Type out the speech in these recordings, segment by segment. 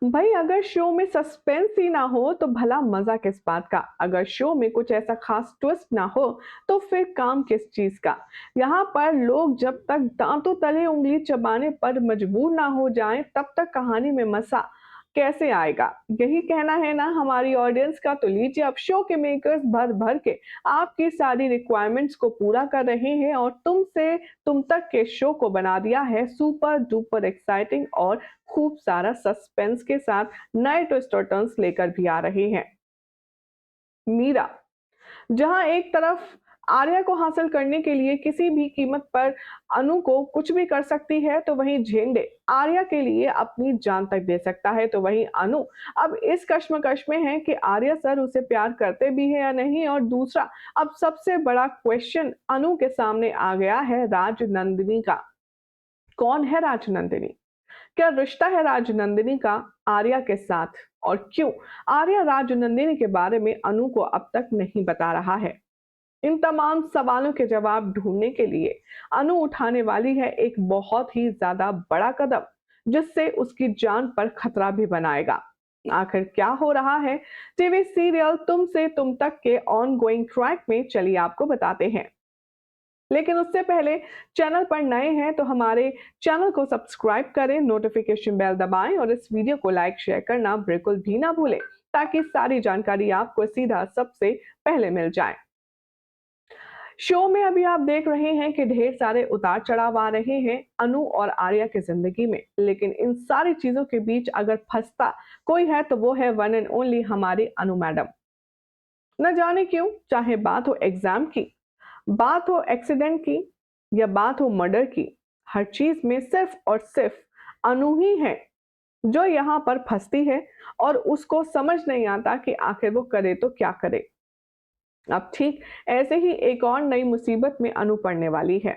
भाई अगर शो में सस्पेंस ही ना हो तो भला मजा किस बात का। अगर शो में कुछ ऐसा खास ट्विस्ट ना हो तो फिर काम किस चीज का। यहाँ पर लोग जब तक दांतों तले उंगली चबाने पर मजबूर ना हो जाएं तब तक कहानी में मजा कैसे आएगा। यही कहना है ना हमारी ऑडियंस का। तो लीजिए, अब शो के मेकर्स भर भर के आपकी सारी रिक्वायरमेंट्स को पूरा कर रहे हैं और तुमसे तुम तक के शो को बना दिया है सुपर डुपर एक्साइटिंग और खूब सारा सस्पेंस के साथ नए ट्विस्ट और टर्न्स लेकर भी आ रहे हैं। मीरा, जहां एक तरफ आर्या को हासिल करने के लिए किसी भी कीमत पर अनु को कुछ भी कर सकती है, तो वहीं झेंडे आर्या के लिए अपनी जान तक दे सकता है। तो वहीं अनु अब इस कश्मकश में है कि आर्या सर उसे प्यार करते भी है या नहीं। और दूसरा, अब सबसे बड़ा क्वेश्चन अनु के सामने आ गया है राजनंदिनी का। कौन है राजनंदिनी? क्या रिश्ता है राजनंदिनी का आर्या के साथ? और क्यों आर्या राजनंदिनी के बारे में अनु को अब तक नहीं बता रहा है? इन तमाम सवालों के जवाब ढूंढने के लिए अनु उठाने वाली है एक बहुत ही ज्यादा बड़ा कदम, जिससे उसकी जान पर खतरा भी बनाएगा। आखिर क्या हो रहा है टीवी सीरियल तुमसे तुम तक के ऑन गोइंग ट्रैक में, चलिए आपको बताते हैं। लेकिन उससे पहले, चैनल पर नए हैं तो हमारे चैनल को सब्सक्राइब करें, नोटिफिकेशन बेल दबाएं और इस वीडियो को लाइक शेयर करना बिल्कुल भी ना भूलें, ताकि सारी जानकारी आपको सीधा सबसे पहले मिल जाए। शो में अभी आप देख रहे हैं कि ढेर सारे उतार चढ़ाव आ रहे हैं अनु और आर्या की जिंदगी में। लेकिन इन सारी चीजों के बीच अगर फंसता कोई है तो वो है वन एंड ओनली हमारी अनु मैडम। न जाने क्यों, चाहे बात हो एग्जाम की, बात हो एक्सीडेंट की, या बात हो मर्डर की, हर चीज में सिर्फ और सिर्फ अनु ही है जो यहाँ पर फंसती है और उसको समझ नहीं आता कि आखिर वो करे तो क्या करे। अब ठीक ऐसे ही एक और नई मुसीबत में अनु पड़ने वाली है।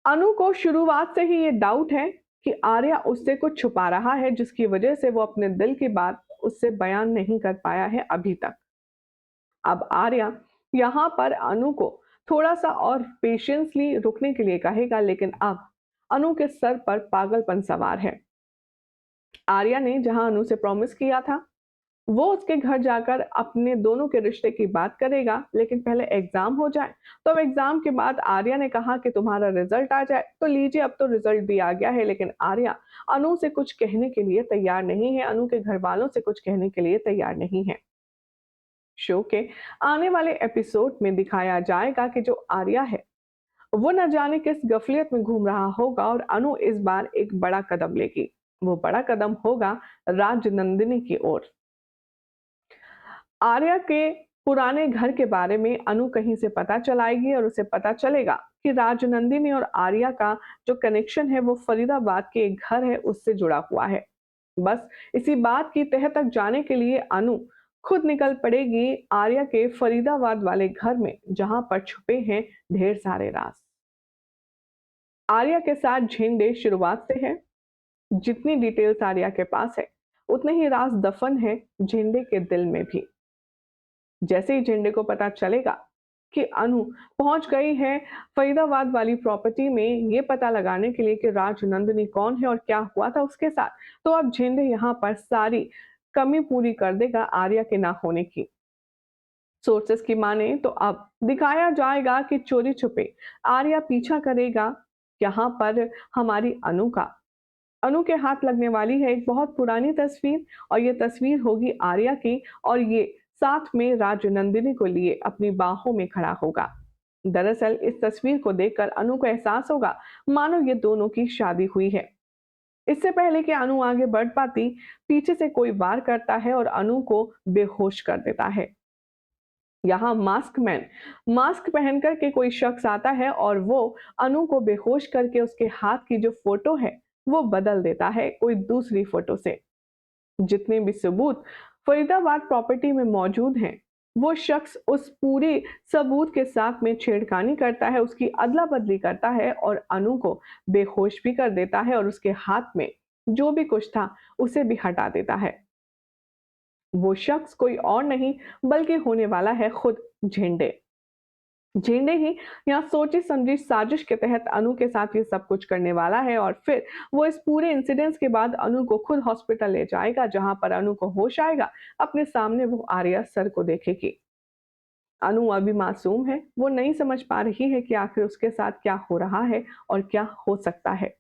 अनु को शुरुआत से ही ये डाउट है कि आर्या उससे कुछ छुपा रहा है, जिसकी वजह से वो अपने दिल की बात उससे बयान नहीं कर पाया है अभी तक। अब आर्या यहाँ पर अनु को थोड़ा सा और पेशेंसली रुकने के लिए कहेगा, लेकिन अब अनु के सर पर पागलपन सवार है। आर्या ने जहां अनु से प्रॉमिस किया था वो उसके घर जाकर अपने दोनों के रिश्ते की बात करेगा, लेकिन पहले एग्जाम हो जाए। तो अब एग्जाम के बाद आर्या ने कहा कि तुम्हारा रिजल्ट आ जाए। तो लीजिए, अब तो रिजल्ट भी आ गया है, लेकिन आर्या अनु से कुछ कहने के लिए तैयार नहीं है, अनु के घर वालों से कुछ कहने के लिए तैयार नहीं है। शो के आने वाले एपिसोड में दिखाया जाएगा कि जो आर्या है वो न जाने किस गफलियत में घूम रहा होगा और अनु इस बार एक बड़ा कदम लेगी। वो बड़ा कदम होगा राजनंदिनी की ओर। आर्या के पुराने घर के बारे में अनु कहीं से पता चलाएगी और उसे पता चलेगा कि राजनंदिनी और आर्या का जो कनेक्शन है वो फरीदाबाद के एक घर है उससे जुड़ा हुआ है। बस इसी बात की तह तक जाने के लिए अनु खुद निकल पड़ेगी आर्या के फरीदाबाद वाले घर में, जहां पर छुपे हैं ढेर सारे राज। आर्या के साथ झेंडे शुरुआत से है। जितनी डिटेल्स आर्या के पास है उतने ही राज दफन है झेंडे के दिल में भी। जैसे ही झेंडे को पता चलेगा कि अनु पहुंच गई है फरीदाबाद वाली प्रॉपर्टी में ये पता लगाने के लिए कि राजनंदिनी कौन है और क्या हुआ था उसके साथ, तो अब झेंडे यहाँ पर सारी कमी पूरी कर देगा आर्या के ना होने की। सोर्सेस की माने तो अब दिखाया जाएगा कि चोरी छुपे आर्या पीछा करेगा यहाँ पर हमारी अनु का। अनु के हाथ लगने वाली है एक बहुत पुरानी तस्वीर और ये तस्वीर होगी आर्या की, और ये साथ में राजनंदिनी को लिए अपनी बाहों में खड़ा होगा। दरअसल इस तस्वीर को देखकर अनु को एहसास होगा मानो ये दोनों की शादी हुई है। इससे पहले कि अनु आगे बढ़ पाती, पीछे से कोई वार करता है और अनु को बेहोश कर देता है। यहाँ मास्क पहनकर के कोई शख्स आता है और वो अनु को बेहोश करके उसके हाथ की जो फोटो है वो बदल देता है कोई दूसरी फोटो से। जितने भी सबूत फरीदाबाद प्रॉपर्टी में मौजूद हैं, वो शख्स उस पूरे सबूत के साथ में छेड़खानी करता है, उसकी अदला बदली करता है और अनु को बेहोश भी कर देता है और उसके हाथ में जो भी कुछ था उसे भी हटा देता है। वो शख्स कोई और नहीं बल्कि होने वाला है खुद झेंडे। झेंडे ही यहाँ सोची समझी साजिश के तहत अनु के साथ ये सब कुछ करने वाला है और फिर वो इस पूरे इंसिडेंस के बाद अनु को खुद हॉस्पिटल ले जाएगा, जहां पर अनु को होश आएगा। अपने सामने वो आर्या सर को देखेगी। अनु अभी मासूम है, वो नहीं समझ पा रही है कि आखिर उसके साथ क्या हो रहा है और क्या हो सकता है।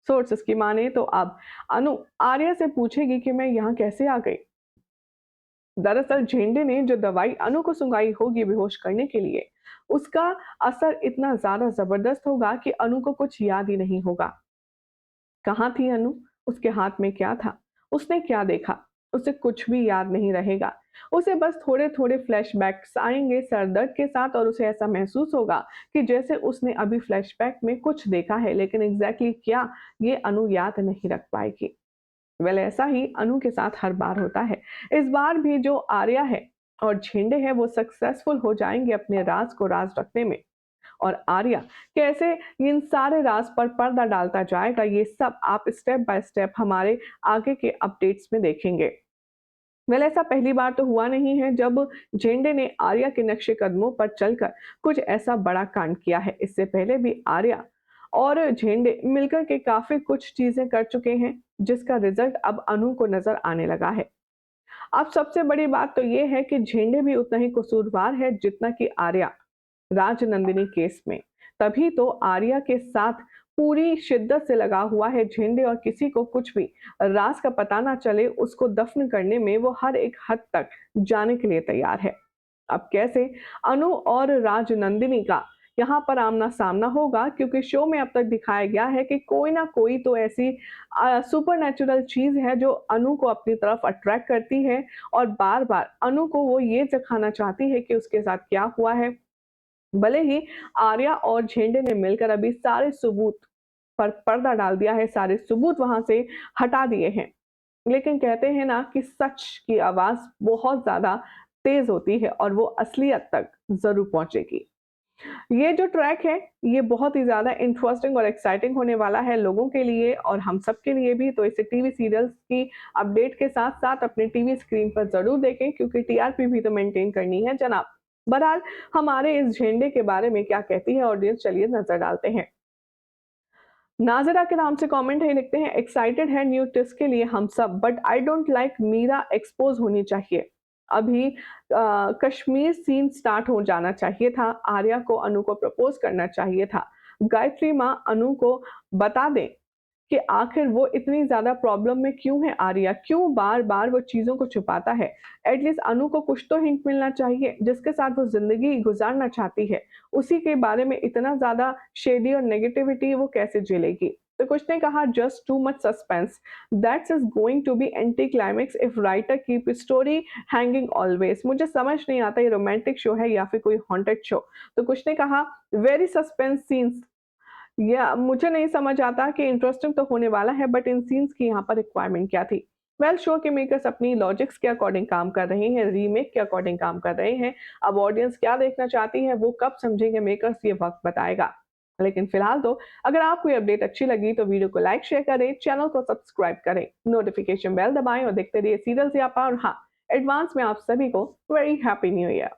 सोर्सेस की माने तो अब अनु आर्या से पूछेगी कि मैं यहाँ कैसे आ गई। दरअसल झेंडे ने जो दवाई अनु को सुंघाई होगी बेहोश करने के लिए, उसका असर इतना ज्यादा जबरदस्त होगा कि अनु को कुछ याद ही नहीं होगा। कहाँ थी अनु? उसके हाथ में क्या था? उसने क्या देखा? उसे कुछ भी याद नहीं रहेगा। उसे बस थोड़े-थोड़े फ्लैशबैक्स आएँगे सर दर्द के साथ और उसे ऐसा महसूस होगा कि जैसे उसने अभी फ्लैशबैक में कुछ देखा है, लेकिन एग्ज़ैक्टली क्या, ये अनु याद नहीं रख पाएगी। वेल ऐसा ही अनु के साथ हर बार होता है। इस बार भी जो आर्या है और झेंडे हैं वो सक्सेसफुल हो जाएँगे अपने राज़ को राज़ रखने में। और आर्या कैसे इन सारे राज पर पर्दा डालता जाएगा, ये सब आप स्टेप बाय स्टेप हमारे आगे के अपडेट्स में देखेंगे। वेल ऐसा पहली बार तो हुआ नहीं है जब झेंडे ने आर्या के नक्शे कदमों पर चलकर कुछ ऐसा बड़ा कांड किया है। इससे पहले भी आर्या और झेंडे मिलकर के काफी कुछ चीजें कर चुके हैं, जिसका रिजल्ट अब अनु को नजर आने लगा है। अब सबसे बड़ी बात तो ये है कि झेंडे भी उतना ही कसूरवार है जितना कि आर्या राजनंदिनी केस में। तभी तो आर्या के साथ पूरी शिद्दत से लगा हुआ है झेंडे और किसी को कुछ भी राज का पता ना चले उसको दफन करने में वो हर एक हद तक जाने के लिए तैयार है। अब कैसे अनु और राजनंदिनी का यहाँ पर आमना सामना होगा, क्योंकि शो में अब तक दिखाया गया है कि कोई ना कोई तो ऐसी सुपर नेचुरल चीज है जो अनु को अपनी तरफ अट्रैक्ट करती है और बार बार अनु को वो ये दिखाना चाहती है कि उसके साथ क्या हुआ है। भले ही आर्या और झेंडे ने मिलकर अभी सारे सबूत पर पर्दा डाल दिया है, सारे सबूत वहां से हटा दिए हैं, लेकिन कहते हैं ना कि सच की आवाज बहुत ज्यादा तेज होती है और वो असलियत तक जरूर पहुंचेगी। ये जो ट्रैक है ये बहुत ही ज्यादा इंटरेस्टिंग और एक्साइटिंग होने वाला है लोगों के लिए और हम सब के लिए भी। तो इसे टीवी सीरियल्स की अपडेट के साथ साथ अपने टीवी स्क्रीन पर जरूर देखें, क्योंकि टीआरपी भी तो मेंटेन करनी है जनाब। बहरहाल हमारे इस झंडे के बारे में क्या कहती है ऑडियंस, चलिए नजर डालते हैं। नाजरा के नाम से कमेंट है, लिखते हैं एक्साइटेड है न्यू टेस्ट के लिए हम सब, but I don't like Meera expose होनी चाहिए। अभी कश्मीर सीन स्टार्ट हो जाना चाहिए था, आर्या को अनु को प्रपोज करना चाहिए था। गायत्री माँ अनु को बता दें कि आखिर वो इतनी ज़्यादा प्रॉब्लम में क्यों है आर्या, क्यों बार-बार वो चीज़ों को छुपाता है। एटलीस्ट अनु को कुछ तो हिंट मिलना चाहिए, जिसके साथ वो ज़िंदगी गुज़ारना चाहती है, उसी के बारे में इतना ज़्यादा शेडी और नेगेटिविटी वो कैसे झेलेगी? तो कुछ ने कहा just too much suspense, that's is going to be anticlimax if writer keep story hanging always. मुझे समझ नहीं आता ये रोमांटिक शो है या फिर कोई हॉन्टेड शो। तो कुछ ने कहा वेरी सस्पेंस सीन्स, या मुझे नहीं समझ आता कि इंटरेस्टिंग तो होने वाला है, बट इन सीन्स की यहाँ पर रिक्वायरमेंट क्या थी? वेल शो के मेकर्स अपनी लॉजिक्स के अकॉर्डिंग काम कर रहे हैं, रीमेक के अकॉर्डिंग काम कर रहे हैं। अब ऑडियंस क्या देखना चाहती है वो कब समझेंगे मेकर्स, ये वक्त बताएगा। लेकिन फिलहाल तो अगर आपको ये अपडेट अच्छी लगी तो वीडियो को लाइक शेयर करें, चैनल को सब्सक्राइब करें, नोटिफिकेशन बेल दबाएं और देखते रहिए सीरियल यापा। और हाँ, एडवांस में आप सभी को वेरी हैप्पी न्यू ईयर।